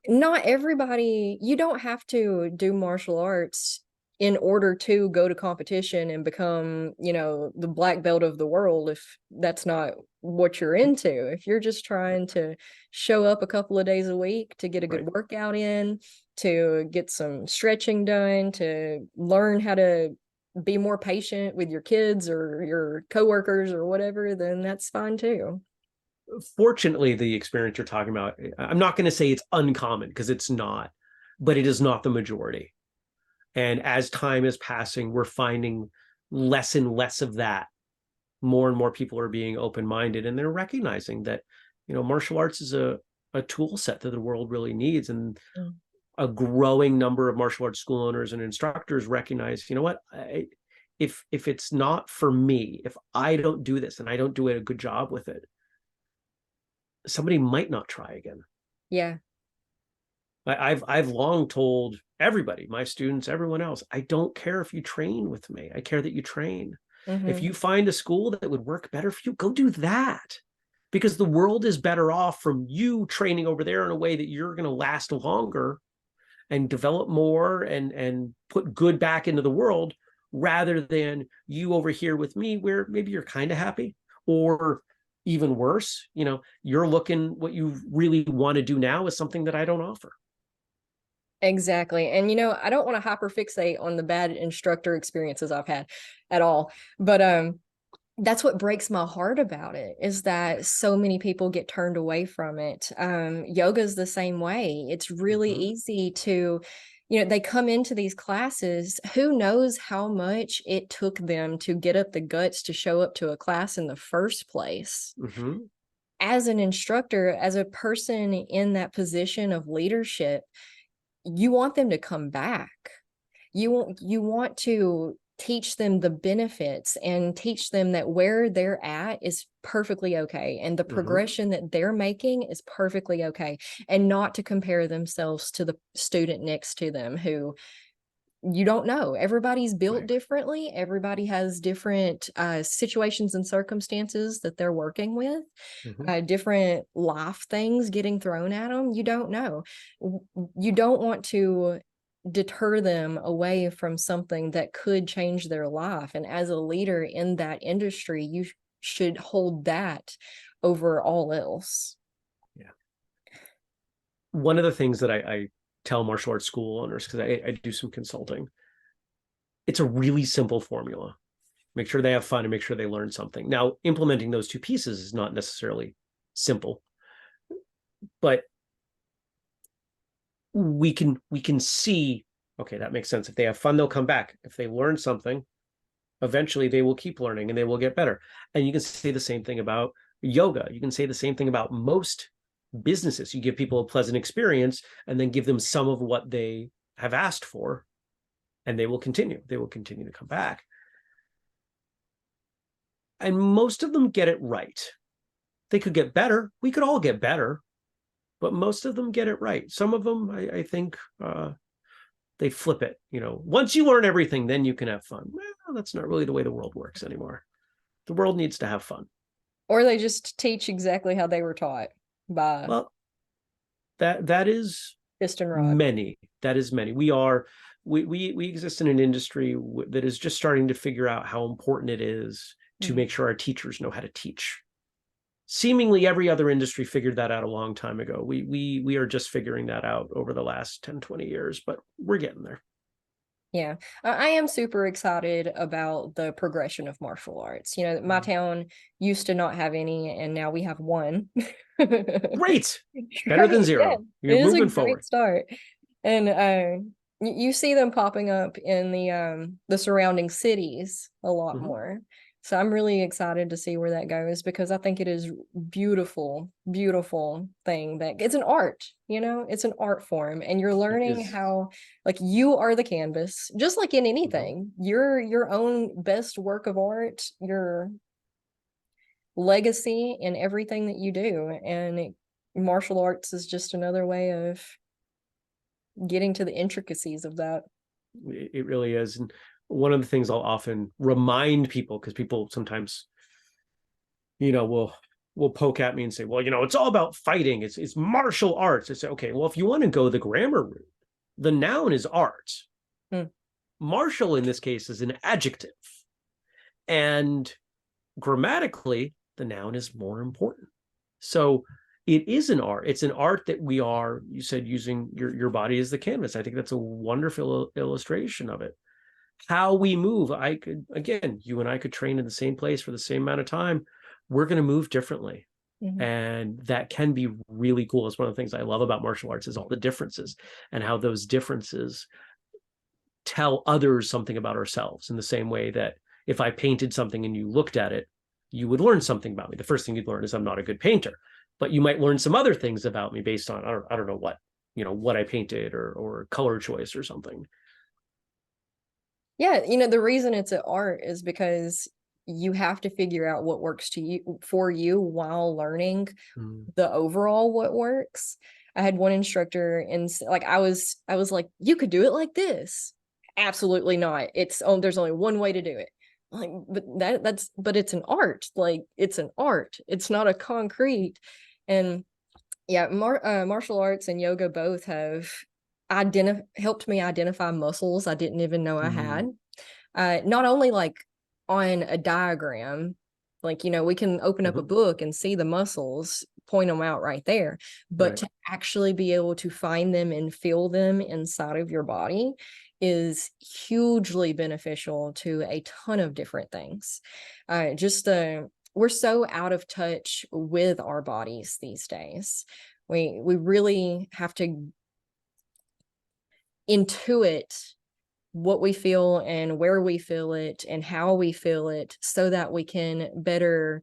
not everybody, you don't have to do martial arts in order to go to competition and become, the black belt of the world, if that's not what you're into. If you're just trying to show up a couple of days a week to get a good Right. workout in, to get some stretching done, to learn how to be more patient with your kids or your coworkers or whatever, then that's fine too. Fortunately, the experience you're talking about, I'm not going to say it's uncommon because it's not, but it is not the majority. And as time is passing, we're finding less and less of that. More and more people are being open-minded, and they're recognizing that, martial arts is a tool set that the world really needs. And Mm. a growing number of martial arts school owners and instructors recognize, if it's not for me, if I don't do this and I don't do a good job with it, somebody might not try again. Yeah. I've long told everybody, my students, everyone else, I don't care if you train with me. I care that you train. If Mm-hmm. you find a school that would work better for you, go do that. Because the world is better off from you training over there in a way that you're going to last longer and develop more and put good back into the world, rather than you over here with me where maybe you're kind of happy, or even worse, you're looking, what you really want to do now is something that I don't offer. Exactly. And I don't want to hyperfixate on the bad instructor experiences I've had at all. But that's what breaks my heart about it, is that so many people get turned away from it. Yoga is the same way. It's really Mm-hmm. easy to, they come into these classes, who knows how much it took them to get up the guts to show up to a class in the first place. Mm-hmm. As an instructor, as a person in that position of leadership, you want them to come back. You want to teach them the benefits and teach them that where they're at is perfectly okay, and the Mm-hmm. progression that they're making is perfectly okay, and not to compare themselves to the student next to them who you don't know. Everybody's built Right. differently. Everybody has different situations and circumstances that they're working with, Mm-hmm. different life things getting thrown at them. You don't know. You don't want to deter them away from something that could change their life. And as a leader in that industry, you should hold that over all else. Yeah. One of the things that I tell martial arts school owners, because I do some consulting, it's a really simple formula. Make sure they have fun and make sure they learn something. Now, implementing those two pieces is not necessarily simple, but we can see, okay, that makes sense. If they have fun, they'll come back. If they learn something, eventually they will keep learning and they will get better. And you can say the same thing about yoga. You can say the same thing about most businesses. You give people a pleasant experience and then give them some of what they have asked for, and they will continue. They will continue to come back. And most of them get it right. They could get better. We could all get better, but most of them get it right. Some of them, I think, they flip it. Once you learn everything, then you can have fun. Well, that's not really the way the world works anymore. The world needs to have fun. Or they just teach exactly how they were taught by Well, that is fist and rod. many. That is many. We exist in an industry that is just starting to figure out how important it is to Mhm. make sure our teachers know how to teach. Seemingly every other industry figured that out a long time ago. We are just figuring that out over the last 10, 20 years, but we're getting there. Yeah, I am super excited about the progression of martial arts. My town used to not have any, and now we have one. Great. Better than Right, yeah, zero. You're it is a moving great forward. start. And You see them popping up in the surrounding cities a lot Mhm. more. So I'm really excited to see where that goes, because I think it is beautiful, beautiful thing that it's an art, it's an art form, and you're It learning is. how, like, you are the canvas, just like in Mhm. anything. You're your own best work of art, your legacy in everything that you do. And martial arts is just another way of getting to the intricacies of that. It really is. And one of the things I'll often remind people, because people sometimes, will poke at me and say, well, it's all about fighting. It's martial arts. I say, okay, well, if you want to go the grammar route, the noun is art. Hmm. Martial in this case is an adjective. And grammatically, the noun is more important. So it is an art. It's an art that we are, you said, using your body as the canvas. I think that's a wonderful illustration of it. How we move. I could, again, you and I could train in the same place for the same amount of time. We're going to move differently. Mhm. And that can be really cool. It's one of the things I love about martial arts is all the differences and how those differences tell others something about ourselves in the same way that if I painted something and you looked at it, you would learn something about me. The first thing you'd learn is I'm not a good painter, but you might learn some other things about me based on, I don't know what, what I painted or color choice or something. Yeah, the reason it's an art is because you have to figure out what works to you for you while learning Mm. the overall what works. I had one instructor, and like I was like, you could do it like this. Absolutely not. There's only one way to do it. Like, but but it's an art. Like, it's an art. It's not a concrete. And yeah, martial arts and yoga both have helped me identify muscles I didn't even know I Mm. had. Not only like on a diagram, like, we can open up a Mm-hmm. book and see the muscles, point them out right there, but Right. to actually be able to find them and feel them inside of your body is hugely beneficial to a ton of different things. Just We're so out of touch with our bodies these days. We really have to intuit what we feel and where we feel it and how we feel it, so that we can better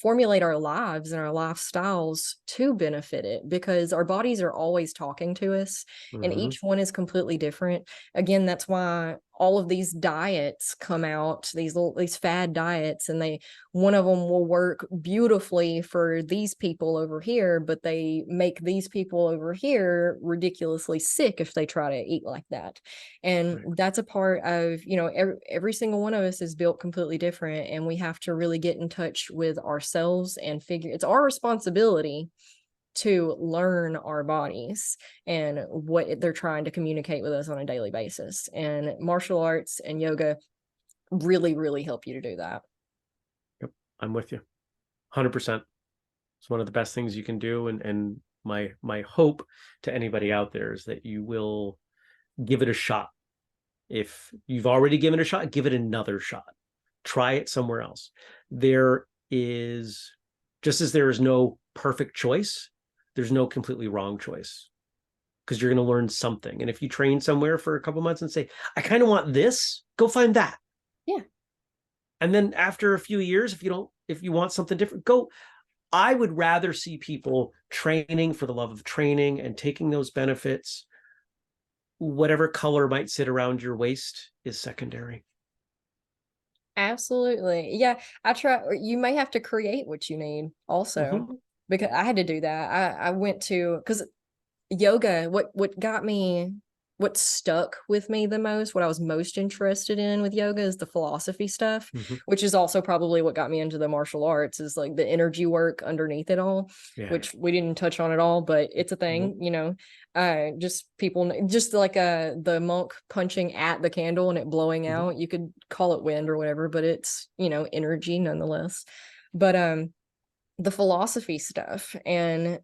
formulate our lives and our lifestyles to benefit it, because our bodies are always talking to us, and Mm-hmm. each one is completely different. Again, that's why all of these diets come out, these fad diets, and one of them will work beautifully for these people over here, but they make these people over here ridiculously sick if they try to eat like that. And Right. that's a part of, every single one of us is built completely different, and we have to really get in touch with ourselves and figure it's our responsibility to learn our bodies and what they're trying to communicate with us on a daily basis. And martial arts and yoga really, really help you to do that. Yep. I'm with you. 100%. It's one of the best things you can do. And my hope to anybody out there is that you will give it a shot. If you've already given it a shot, give it another shot. Try it somewhere else. There is, just as there is no perfect choice, there's no completely wrong choice, because you're going to learn something. And if you train somewhere for a couple months and say, I kind of want this, go find that. Yeah. And then after a few years, if you want something different, go. I would rather see people training for the love of training and taking those benefits. Whatever color might sit around your waist is secondary. Absolutely. Yeah, I try. You may have to create what you need also, Mm-hmm. because I had to do that. I went to, because yoga, what stuck with me the most, what I was most interested in with yoga, is the philosophy stuff, Mm-hmm. which is also probably what got me into the martial arts, is like the energy work underneath it all, Yeah. which we didn't touch on at all, but it's a Nope. thing. Just people, just like the monk punching at the candle and it blowing Mm-hmm. out. You could call it wind or whatever, but it's, energy nonetheless. But the philosophy stuff, and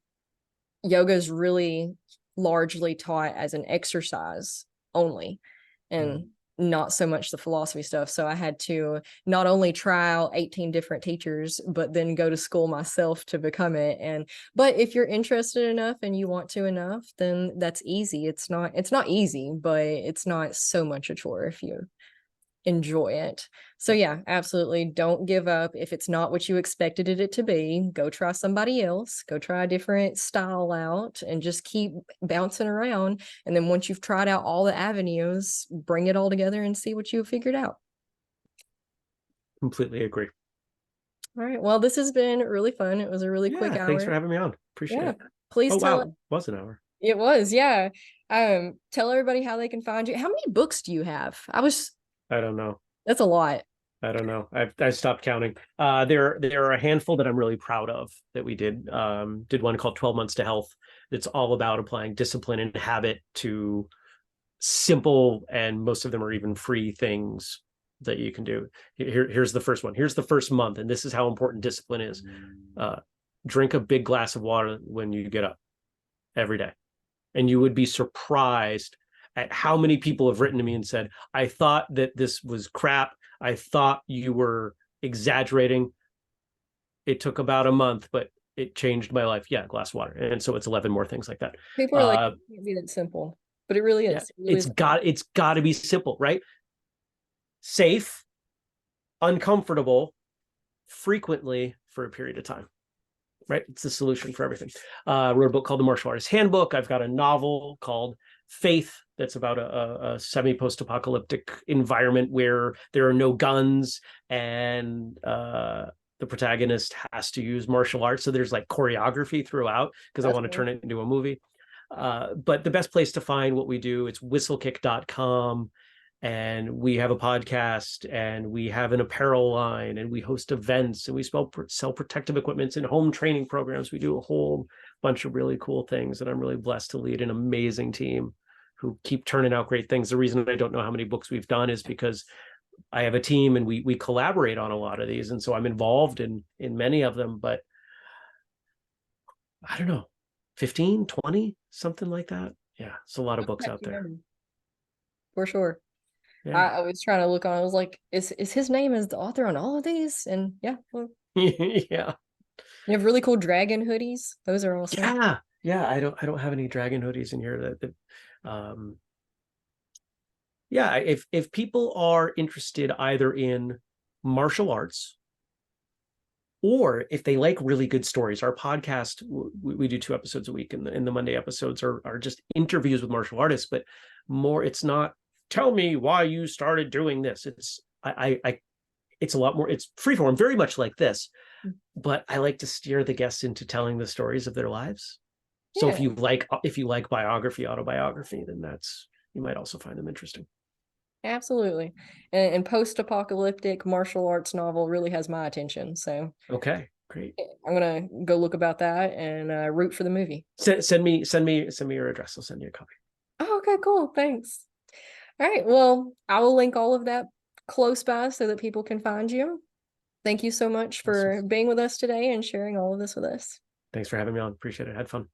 yoga is really largely taught as an exercise only. Yeah. And not so much the philosophy stuff. So I had to not only try out 18 different teachers, but then go to school myself to become it. And but if you're interested enough and you want to enough, then that's easy. It's not easy, but it's not so much a chore if you enjoy it. So yeah, absolutely don't give up. If it's not what you expected it to be, go try somebody else, go try a different style out, and just keep bouncing around. And then once you've tried out all the avenues, bring it all together and see what you've figured out. Completely agree. All right, well, this has been really fun. It was a really quick Yeah, thanks for hour. having me on. Appreciate Yeah, it. please Oh tell wow, it. it was an hour. It was, yeah. Tell everybody how they can find you. How many books do you have? I don't know. That's a lot. I don't know. I stopped counting. There are a handful that I'm really proud of that we did. Did one called 12 Months to Health. It's all about applying discipline and habit to simple, and most of them are even free things that you can do. Here's the first one. Here's the first month, and this is how important discipline is. Drink a big glass of water when you get up every day, and you would be surprised at how many people have written to me and said, I thought that this was crap. I thought you were exaggerating. It took about a month, but it changed my life. Yeah, glass of water. And so it's 11 more things like that. People are like, it can't be that simple, but it really Yeah, is. It really is. it's got to be simple, right? Safe, uncomfortable, frequently for a period of time. Right? It's the solution for everything. I wrote a book called The Martial Artist Handbook. I've got a novel called Faith that's about a semi-post-apocalyptic environment where there are no guns, and the protagonist has to use martial arts. So there's like choreography throughout because I That's want to cool. turn it into a movie. But the best place to find what we do, it's whistlekick.com. And we have a podcast, and we have an apparel line, and we host events, and we sell protective equipments and home training programs. We do a whole bunch of really cool things, and I'm really blessed to lead an amazing team who keep turning out great things. The reason I don't know how many books we've done is because I have a team, and we collaborate on a lot of these, and so I'm involved in many of them. But I don't know, 15, 20, something like that. Yeah, it's a lot of books out there. For sure. Yeah. I was trying to look on. I was like, is his name as the author on all of these? And yeah, well, Yeah. you have really cool dragon hoodies. Those are awesome. Yeah. I don't have any dragon hoodies in here yeah, if people are interested either in martial arts, or if they like really good stories, our podcast, we do 2 episodes a week, and the Monday episodes are just interviews with martial artists, but more, it's not tell me why you started doing this. It's a lot more, it's freeform, very much like this, but I like to steer the guests into telling the stories of their lives. So Yeah, if you like biography, autobiography, then you might also find them interesting. absolutely. And post-apocalyptic martial arts novel really has my attention. So Okay, great. I'm gonna go look about that and root for the movie. Send me your address. I'll send you a copy. Oh, okay, cool. Thanks. All right. Well, I will link all of that close by so that people can find you. Thank you so much for Awesome. being with us today and sharing all of this with us. Thanks for having me on. Appreciate it. Had fun.